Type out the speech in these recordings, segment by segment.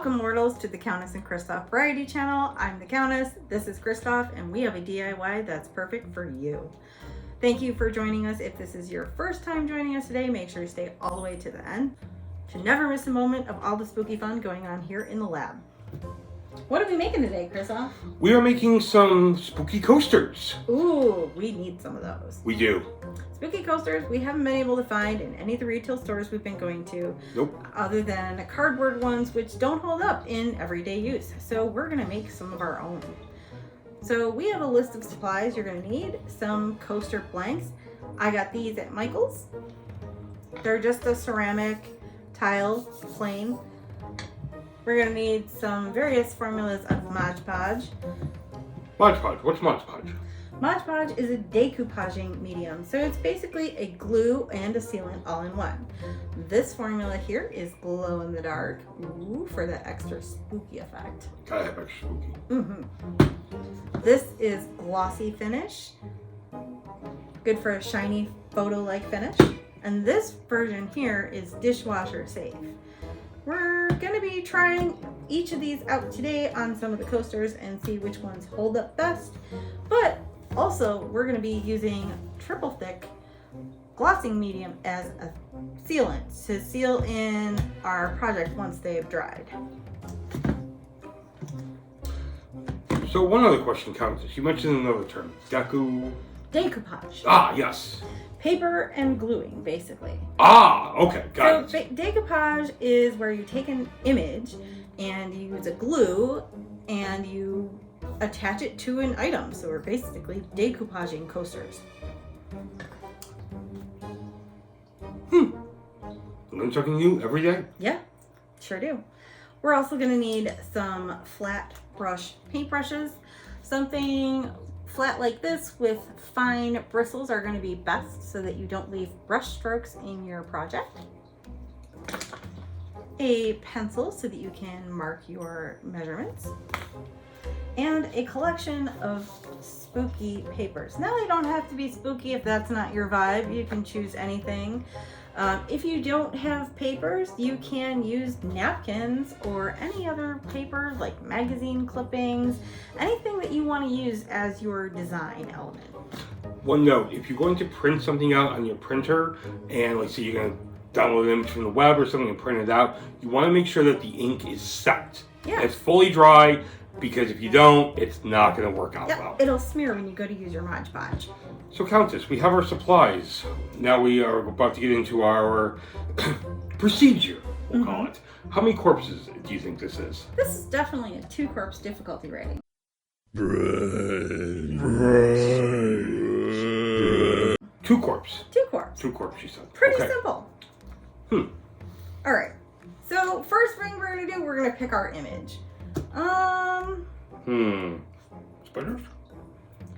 Welcome mortals to the Countess and Christoff variety channel. I'm the Countess, this is Christoff, and we have a DIY that's perfect for you. Thank you for joining us. If this is your first time joining us today, make sure you stay all the way to the end to never miss a moment of all the spooky fun going on here in the lab. What are we making today, Christoff? We are making some spooky coasters. Ooh, we need some of those. We do. Spooky coasters we haven't been able to find in any of the retail stores we've been going to. Nope. Other than cardboard ones, which don't hold up in everyday use. So we're gonna make some of our own. So we have a list of supplies you're gonna need. Some coaster blanks. I got these at Michael's. They're just a ceramic tile, plain. We're gonna need some various formulas of Mod Podge. Mod Podge. What's Mod Podge? Mod Podge is a decoupaging medium, so it's basically a glue and a sealant all in one. This formula here is glow in the dark, ooh, for that extra spooky effect. Gotta have extra spooky. This is glossy finish, good for a shiny photo-like finish. And this version here is dishwasher safe. We're gonna be trying each of these out today on some of the coasters and see which ones hold up best. But also, we're going to be using triple thick glossing medium as a sealant to seal in our project once they have dried. So one other question, Countess. You mentioned another term, Decoupage. Ah, yes. Paper and gluing, basically. Ah, okay, got it. Decoupage is where you take an image and you use a glue and you attach it to an item. So we're basically decoupaging coasters. Learn something new every day? Yeah, sure do. We're also going to need some flat brush paintbrushes. Something flat like this with fine bristles are going to be best so that you don't leave brush strokes in your project. A pencil so that you can mark your measurements. And a collection of spooky papers. Now they don't have to be spooky if that's not your vibe. You can choose anything. If you don't have papers, you can use napkins or any other paper like magazine clippings, anything that you want to use as your design element. One note, if you're going to print something out on your printer and let's say you're going to download an image from the web or something and print it out, you want to make sure that the ink is set. Yeah. It's fully dry. Because if you don't, it's not going to work out well. It'll smear when you go to use your Mod Podge. So Countess, we have our supplies. Now we are about to get into our procedure, we'll call it. How many corpses do you think this is? This is definitely a 2-corpse difficulty rating. 2 corpse. 2 corpse. 2 corpse, she said. Pretty okay. simple. All right. So first thing we're going to do, we're going to pick our image. Spiders?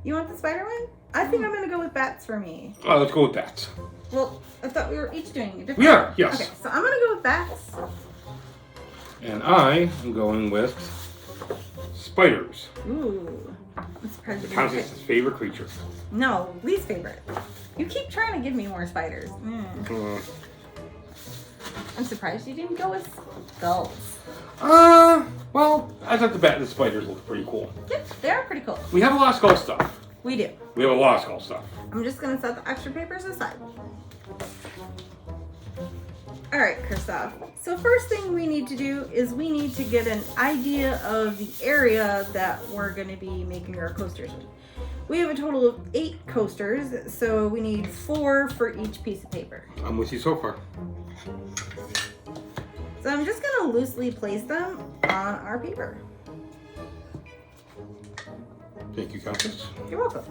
You want the spider one? I think I'm gonna go with bats for me. Oh, let's go with bats. Well, I thought we were each doing a different We are, one. yes. Okay, so I'm gonna go with bats. And I am going with spiders. Ooh. I'm surprised you didn't Countess's pick. favorite creature. No, least favorite. You keep trying to give me more spiders. I'm surprised you didn't go with ghouls. Well, I thought the bat and the spiders look pretty cool. Yep, they are pretty cool. We have a lot of skull stuff. We do. We have a lot of skull stuff. I'm just gonna set the extra papers aside. All right, Christoff. So first thing we need to do is we need to get an idea of the area that we're gonna be making our coasters in. We have a total of 8 coasters, so we need 4 for each piece of paper. I'm with you so far. So I'm just gonna loosely place them on our paper. Thank you, Countess. You're welcome.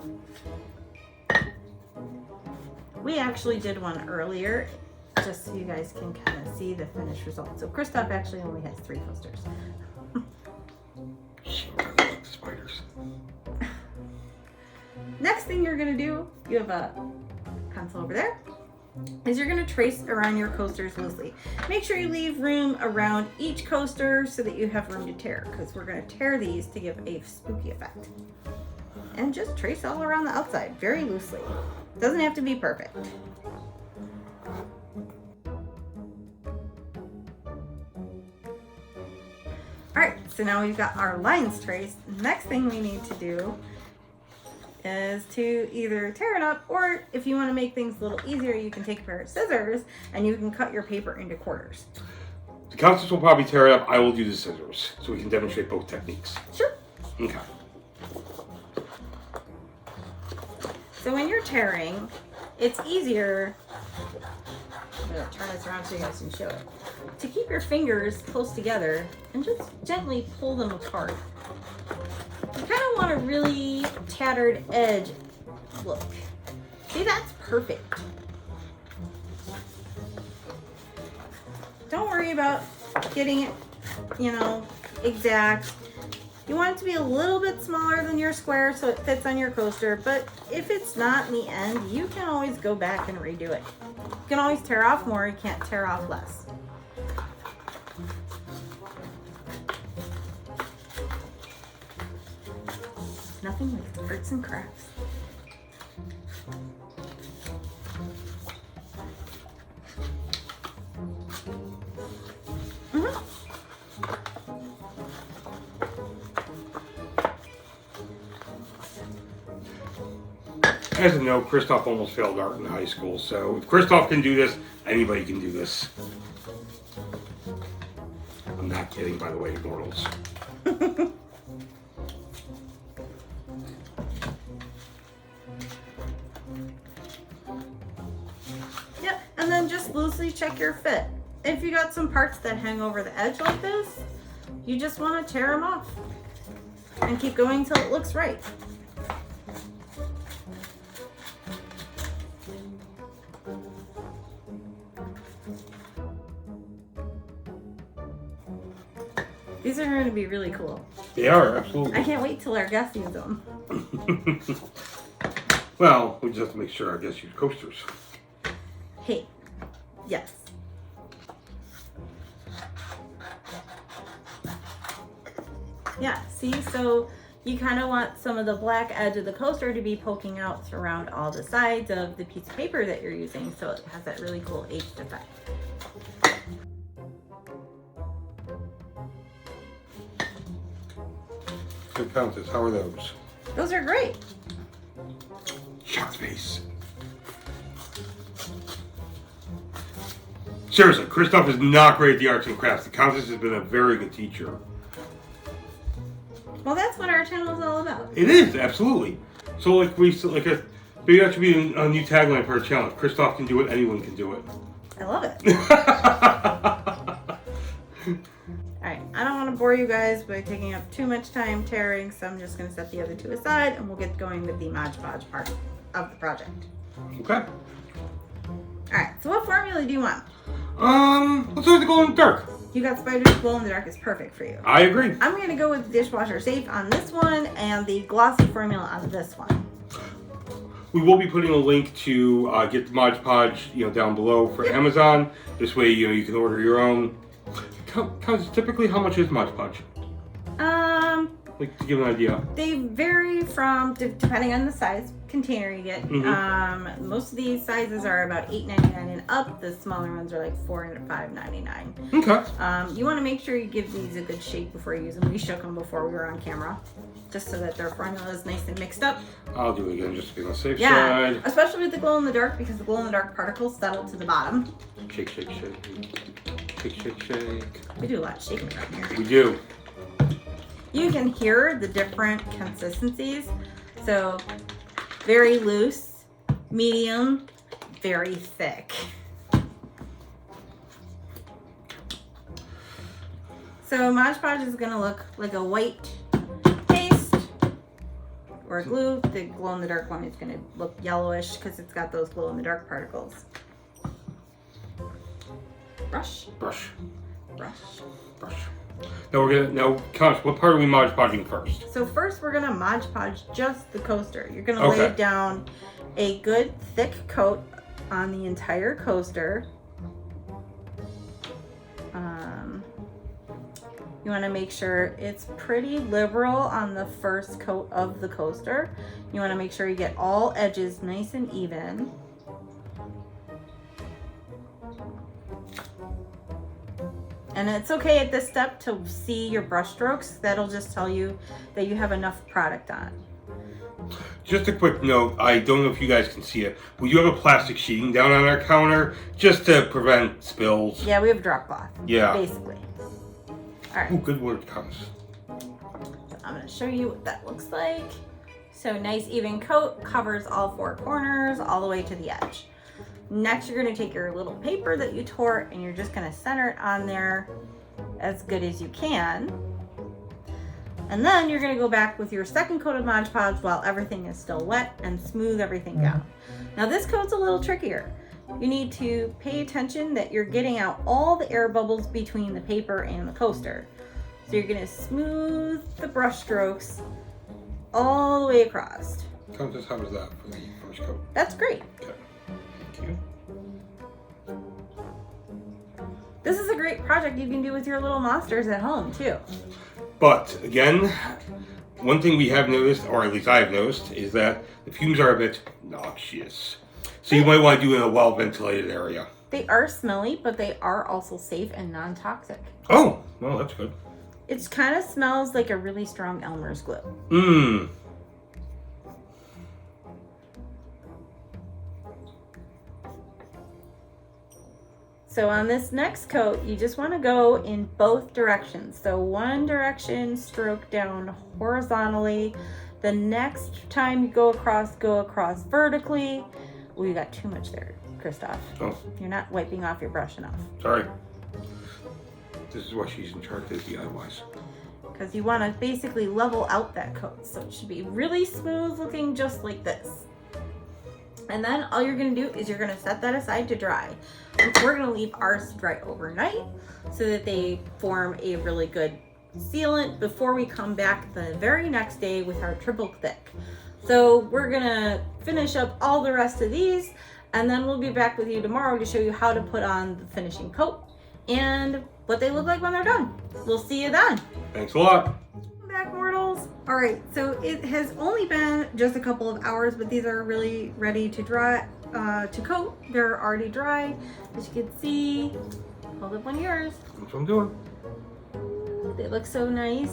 We actually did one earlier, just so you guys can kind of see the finished result. So Christoff actually only has 3 coasters. I like spiders. Next thing you're gonna do, you have a pencil over there, is you're gonna trace around your coasters loosely. Make sure you leave room around each coaster so that you have room to tear, because we're gonna tear these to give a spooky effect. And just trace all around the outside, very loosely. Doesn't have to be perfect. Alright, so now we've got our lines traced. Next thing we need to do is to either tear it up, or if you want to make things a little easier, you can take a pair of scissors and you can cut your paper into quarters. The Countess will probably tear it up. I will do the scissors, so we can demonstrate both techniques. Sure. Okay. So when you're tearing, it's easier, I'm going to turn this around so you guys can show it, to keep your fingers close together and just gently pull them apart. You kind of want a really tattered edge look. See, that's perfect. Don't worry about getting it, exact. You want it to be a little bit smaller than your square so it fits on your coaster, but if it's not in the end, you can always go back and redo it. You can always tear off more, you can't tear off less. Nothing like arts and crafts. As you know, Christoff almost failed art in high school, so if Christoff can do this, anybody can do this. I'm not kidding, by the way, mortals. Yep, and then just loosely check your fit. If you got some parts that hang over the edge like this, you just want to tear them off and keep going till it looks right. These are going to be really cool. They are, absolutely. I can't wait till our guests use them. Well, we just have to make sure our guests use coasters. Hey, yes. Yeah, see, so you kind of want some of the black edge of the coaster to be poking out around all the sides of the piece of paper that you're using, so it has that really cool aged effect. So Countess, how are those? Those are great. Shot space. Seriously, Christoff is not great at the arts and crafts. The Countess has been a very good teacher. Well, that's what our channel is all about. It is, absolutely. So maybe that should be a new tagline for our channel. If Christoff can do it, anyone can do it. I love it. Alright, I don't want to bore you guys by taking up too much time tearing, so I'm just going to set the other two aside and we'll get going with the Mod Podge part of the project. Okay. Alright, so what formula do you want? Let's start with the glow in the dark. You got Spider's Glow in the Dark is perfect for you. I agree. I'm going to go with dishwasher safe on this one and the glossy formula on this one. We will be putting a link to get the Mod Podge, down below for Amazon. This way, you can order your own. Countess, typically, how much is Mod Podge? Like to give an idea. They vary from depending on the size container you get. Mm-hmm. Most of these sizes are about $8.99 and up. The smaller ones are like $4 and $5.99. Okay. You want to make sure you give these a good shake before you use them. We shook them before we were on camera, just so that their formula is nice and mixed up. I'll do it again just to be on the safe Yeah, side. especially with the glow in the dark, because the glow in the dark particles settle to the bottom. Shake, shake, shake. Shake, shake, shake. We do a lot of shaking around here. We do. You can hear the different consistencies. So very loose, medium, very thick. So Mod Podge is gonna look like a white paste or a glue. The glow in the dark one is gonna look yellowish because it's got those glow in the dark particles. Brush. Brush. Brush. Brush. Now, Countess, what part are we Mod Podging first? So first we're gonna Mod Podge just the coaster. You're gonna lay down a good thick coat on the entire coaster. You wanna make sure it's pretty liberal on the first coat of the coaster. You wanna make sure you get all edges nice and even. And it's okay at this step to see your brush strokes. That'll just tell you that you have enough product on. Just a quick note, I don't know if you guys can see it. We do have a plastic sheeting down on our counter just to prevent spills. Yeah, we have drop cloth. Yeah. Basically. All right. Ooh, good word, Countess. So I'm going to show you what that looks like. So nice even coat, covers all 4 corners all the way to the edge. Next, you're going to take your little paper that you tore and you're just going to center it on there as good as you can. And then you're going to go back with your second coat of Mod Podge while everything is still wet and smooth everything down. Now this coat's a little trickier. You need to pay attention that you're getting out all the air bubbles between the paper and the coaster. So you're going to smooth the brush strokes all the way across. Countess, how was that for the first coat? That's great. Okay. Thank you. This is a great project you can do with your little monsters at home too. But again, one thing we have noticed, or at least I've noticed, is that the fumes are a bit noxious. So you might want to do it in a well-ventilated area. They are smelly, but they are also safe and non-toxic. Oh, well, that's good. It kind of smells like a really strong Elmer's glue. Mmm. So on this next coat, you just want to go in both directions. So one direction, stroke down horizontally. The next time you go across vertically. Oh, you got too much there, Christoff. Oh. You're not wiping off your brush enough. Sorry. This is why she's in charge of the DIYs. Because you want to basically level out that coat. So it should be really smooth looking, just like this. And then all you're going to do is you're going to set that aside to dry. We're going to leave ours to dry overnight so that they form a really good sealant before we come back the very next day with our triple thick. So we're going to finish up all the rest of these, and then we'll be back with you tomorrow to show you how to put on the finishing coat and what they look like when they're done. We'll see you then. Thanks a lot. Welcome back, mortals. All right, so it has only been just a couple of hours, but these are really ready to dry, to coat. They're already dry, as you can see. Hold up on yours. That's what I'm doing. They look so nice.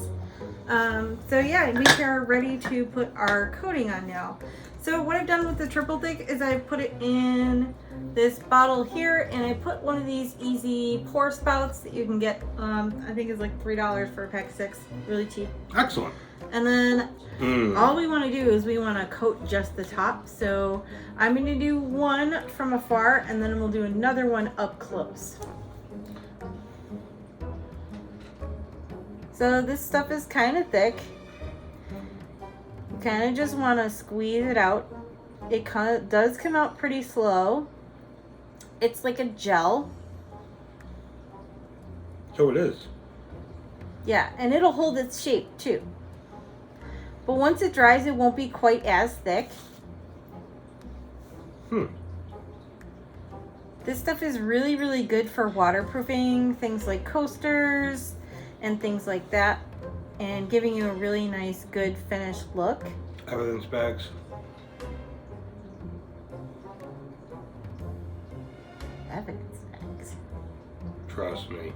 So yeah, we are ready to put our coating on now. So what I've done with the triple thick is I put it in this bottle here, and I put one of these easy pour spouts that you can get, I think it's like $3 for a pack of 6, really cheap. Excellent. And then all we want to do is we want to coat just the top. So I'm going to do one from afar, and then we'll do another one up close. So this stuff is kind of thick. You kind of just want to squeeze it out. It does come out pretty slow. It's like a gel. So it is. Yeah, and it'll hold its shape too. But once it dries, it won't be quite as thick. This stuff is really, really good for waterproofing things like coasters and things like that, and giving you a really nice, good finished look. Evidence bags. Evidence bags. Trust me.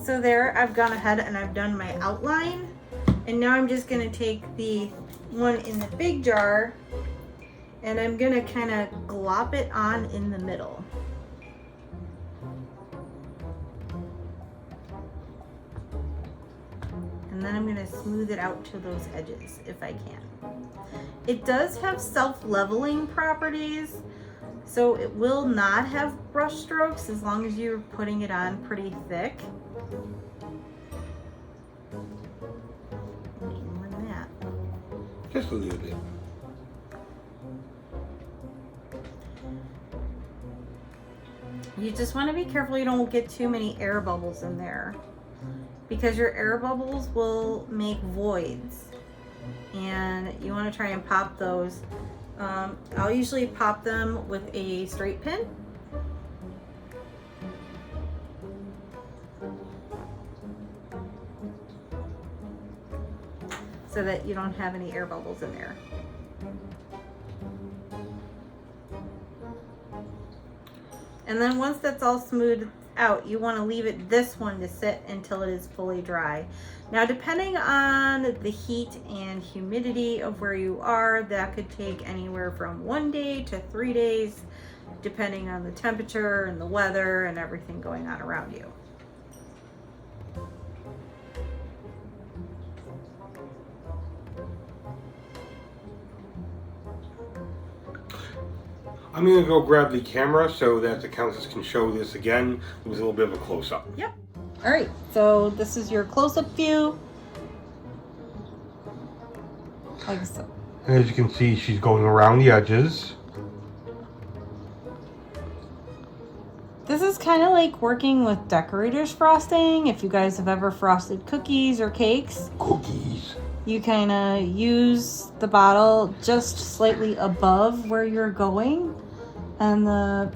So there, I've gone ahead and I've done my outline, and now I'm just going to take the one in the big jar and I'm going to kind of glop it on in the middle. And then I'm going to smooth it out to those edges if I can. It does have self-leveling properties, so it will not have brush strokes as long as you're putting it on pretty thick. Maybe more than that. Just a little bit. You just want to be careful you don't get too many air bubbles in there, because your air bubbles will make voids, and you want to try and pop those. I'll usually pop them with a straight pin. so that you don't have any air bubbles in there. And then once that's all smoothed out, you want to leave it this one to sit until it is fully dry. Now, depending on the heat and humidity of where you are, that could take anywhere from 1 day to 3 days, depending on the temperature and the weather and everything going on around you. I'm gonna go grab the camera so that the Countess can show this again. It was a little bit of a close-up. Yep. All right, so this is your close-up view. Like so. And as you can see, she's going around the edges. This is kind of like working with decorator's frosting. If you guys have ever frosted cookies or cakes. Cookies. You kind of use the bottle just slightly above where you're going, and the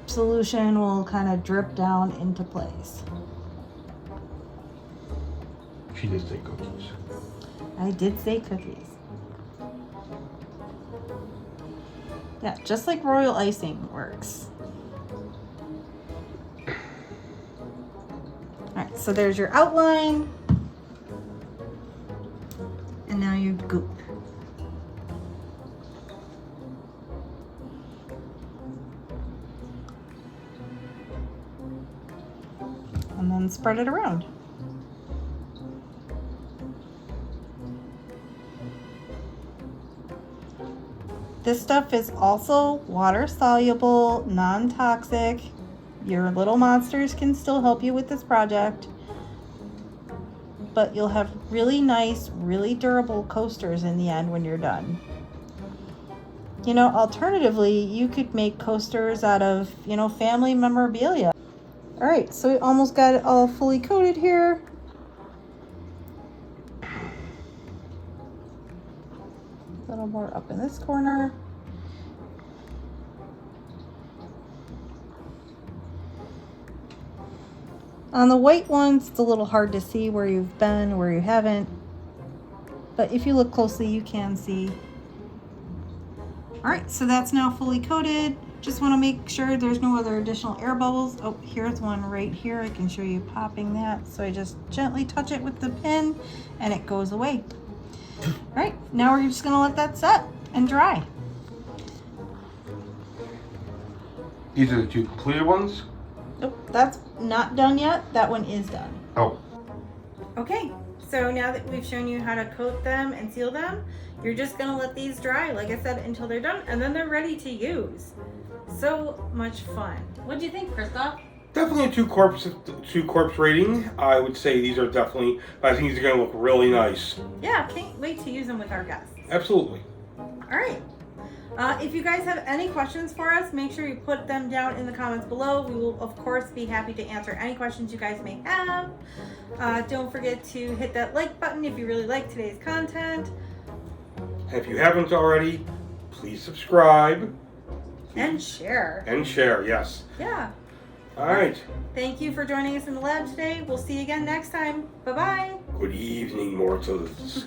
solution will kind of drip down into place. She did say cookies. I did say cookies. Yeah, just like royal icing works. All right, so there's your outline. And now your goop. And then spread it around. This stuff is also water soluble, non-toxic. Your little monsters can still help you with this project. But you'll have really nice, really durable coasters in the end when you're done. You know, alternatively, you could make coasters out of, you know, family memorabilia. All right, so we almost got it all fully coated here. A little more up in this corner. On the white ones, it's a little hard to see where you've been, where you haven't. But if you look closely, you can see. All right, so that's now fully coated. Just want to make sure there's no other additional air bubbles. Oh, here's one right here. I can show you popping that. So I just gently touch it with the pin and it goes away. All right, now we're just gonna let that set and dry. These are the 2 completed ones? Nope, that's not done yet. That one is done. Oh. Okay, so now that we've shown you how to coat them and seal them, you're just gonna let these dry, like I said, until they're done, and then they're ready to use. So much fun. What do you think, Christoff? Definitely a 2 corpse rating. I would say these are definitely, I think these are gonna look really nice. Yeah, can't wait to use them with our guests. Absolutely. All right. If you guys have any questions for us, make sure you put them down in the comments below. We will, of course, be happy to answer any questions you guys may have. Don't forget to hit that like button if you really like today's content. And if you haven't already, please subscribe. And share. And share, yes. Yeah. All right. Thank you for joining us in the lab today. We'll see you again next time. Bye-bye. Good evening, mortals.